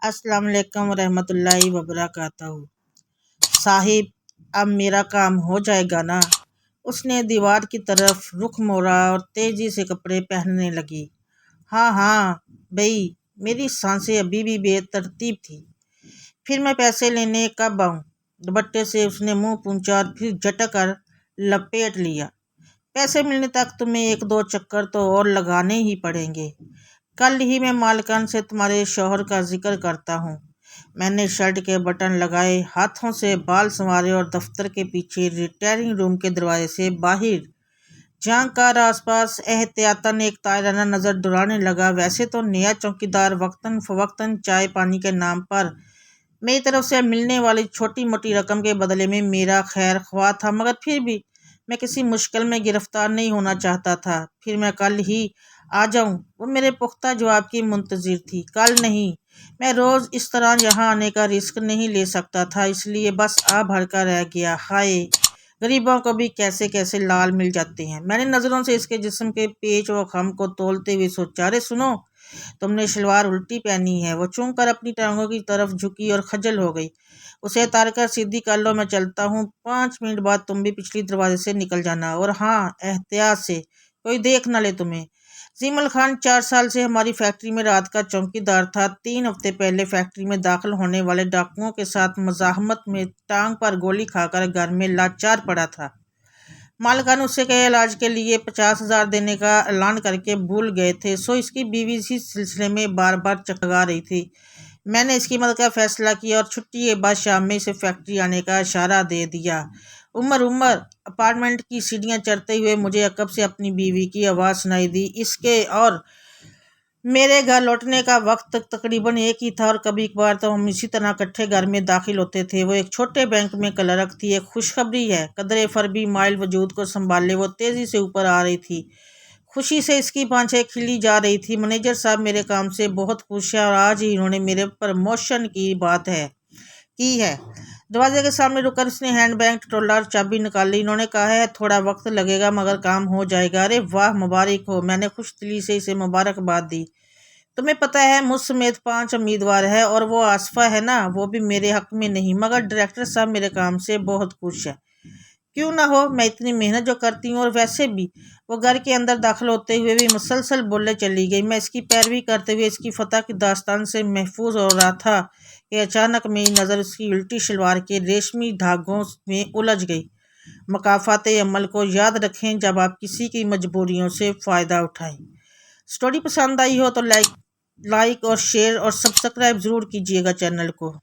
السلام علیکم ورحمۃ اللہ وبرکاتہ۔ صاحب اب میرا کام ہو جائے گا نا؟ اس نے دیوار کی طرف رخ موڑا اور تیزی سے کپڑے پہننے لگی۔ ہاں ہاں بھئی، میری سانسیں ابھی بھی بے ترتیب تھی۔ پھر میں پیسے لینے کب آؤں؟ دوپٹے سے اس نے منہ پونچھا اور پھر جھٹک کر لپیٹ لیا۔ پیسے ملنے تک تمہیں 1-2 چکر تو اور لگانے ہی پڑیں گے۔ کل ہی میں مالکان سے تمہارے شوہر کا ذکر کرتا ہوں۔ میں نے شرٹ کے بٹن لگائے، ہاتھوں سے بال سنوارے اور دفتر کے پیچھے ریٹائرنگ روم کے دروازے سے باہر جھانک کر آس پاس احتیاطاً ایک تائرانہ نظر دوڑانے لگا۔ ویسے تو نیا چوکیدار وقتاً فوقتاً چائے پانی کے نام پر میری طرف سے ملنے والی چھوٹی موٹی رقم کے بدلے میں میرا خیر خواہ تھا، مگر پھر بھی میں کسی مشکل میں گرفتار نہیں ہونا چاہتا تھا۔ پھر میں کل ہی آ جاؤں، وہ میرے پختہ جواب کی منتظر تھی۔ کل نہیں، میں روز اس طرح یہاں آنے کا رسک نہیں لے سکتا تھا، اس لیے بس آ بھر کر رہ گیا۔ ہائے، غریبوں کو بھی کیسے کیسے لال مل جاتے ہیں۔ میں نے نظروں سے اس کے جسم کے پیچ و خم کو تولتے ہوئے سوچا، ارے سنو، تم نے شلوار الٹی پہنی ہے۔ وہ چونک کر اپنی ٹانگوں کی طرف جھکی اور خجل ہو گئی۔ اسے اتار کر سیدھی کر لو، میں چلتا ہوں۔ 5 منٹ بعد تم بھی پچھلی دروازے سے نکل جانا، اور ہاں، احتیاط سے، کوئی دیکھ نہ لے تمہیں۔ زیمل خان 4 سال سے ہماری فیکٹری میں رات کا چوکیدار تھا۔ 3 ہفتے پہلے فیکٹری میں داخل ہونے والے ڈاکوؤں کے ساتھ مزاحمت میں ٹانگ پر گولی کھا کر گھر میں لاچار پڑا تھا۔ مالکان اسے کے علاج کے لیے 50,000 دینے کا اعلان کر کے بھول گئے تھے، سو اس کی بیوی اسی سلسلے میں بار بار چکرا رہی تھی۔ میں نے اس کی مدد کا فیصلہ کیا اور چھٹی کے بعد شام میں اسے فیکٹری آنے کا اشارہ دے دیا۔ عمر اپارٹمنٹ کی سیڑھیاں چڑھتے ہوئے مجھے عقب سے اپنی بیوی کی آواز سنائی دی۔ اس کے اور میرے گھر لوٹنے کا وقت تقریباً ایک ہی تھا، اور کبھی کبھار تو ہم اسی طرح اکٹھے گھر میں داخل ہوتے تھے۔ وہ ایک چھوٹے بینک میں کلرک تھی۔ ایک خوشخبری ہے، قدرے فربی مائل وجود کو سنبھالے وہ تیزی سے اوپر آ رہی تھی۔ خوشی سے اس کی بانچیں کھلی جا رہی تھی۔ مینیجر صاحب میرے کام سے بہت خوش ہیں، اور آج ہی انہوں نے میرے پروموشن کی بات کی ہے۔ دروازے کے سامنے رک کر اس نے ہینڈ بیگ ٹولا اور چابی نکالی۔ انہوں نے کہا ہے تھوڑا وقت لگے گا مگر کام ہو جائے گا۔ ارے واہ، مبارک ہو، میں نے خوش دلی سے اسے مبارکباد دی۔ تمہیں پتہ ہے مجھ سمیت 5 امیدوار ہیں، اور وہ آصفہ ہے نا، وہ بھی میرے حق میں نہیں، مگر ڈائریکٹر صاحب میرے کام سے بہت خوش ہیں۔ کیوں نہ ہو، میں اتنی محنت جو کرتی ہوں، اور ویسے بھی۔ وہ گھر کے اندر داخل ہوتے ہوئے بھی مسلسل بولے چلی گئی۔ میں اس کی پیروی کرتے ہوئے اس کی فتح کی داستان سے محظوظ ہو رہا تھا کہ اچانک میری نظر اس کی الٹی شلوار کے ریشمی دھاگوں میں الجھ گئی۔ مکافات عمل کو یاد رکھیں جب آپ کسی کی مجبوریوں سے فائدہ اٹھائیں۔ سٹوری پسند آئی ہو تو لائک اور شیئر اور سبسکرائب ضرور کیجیے گا چینل کو۔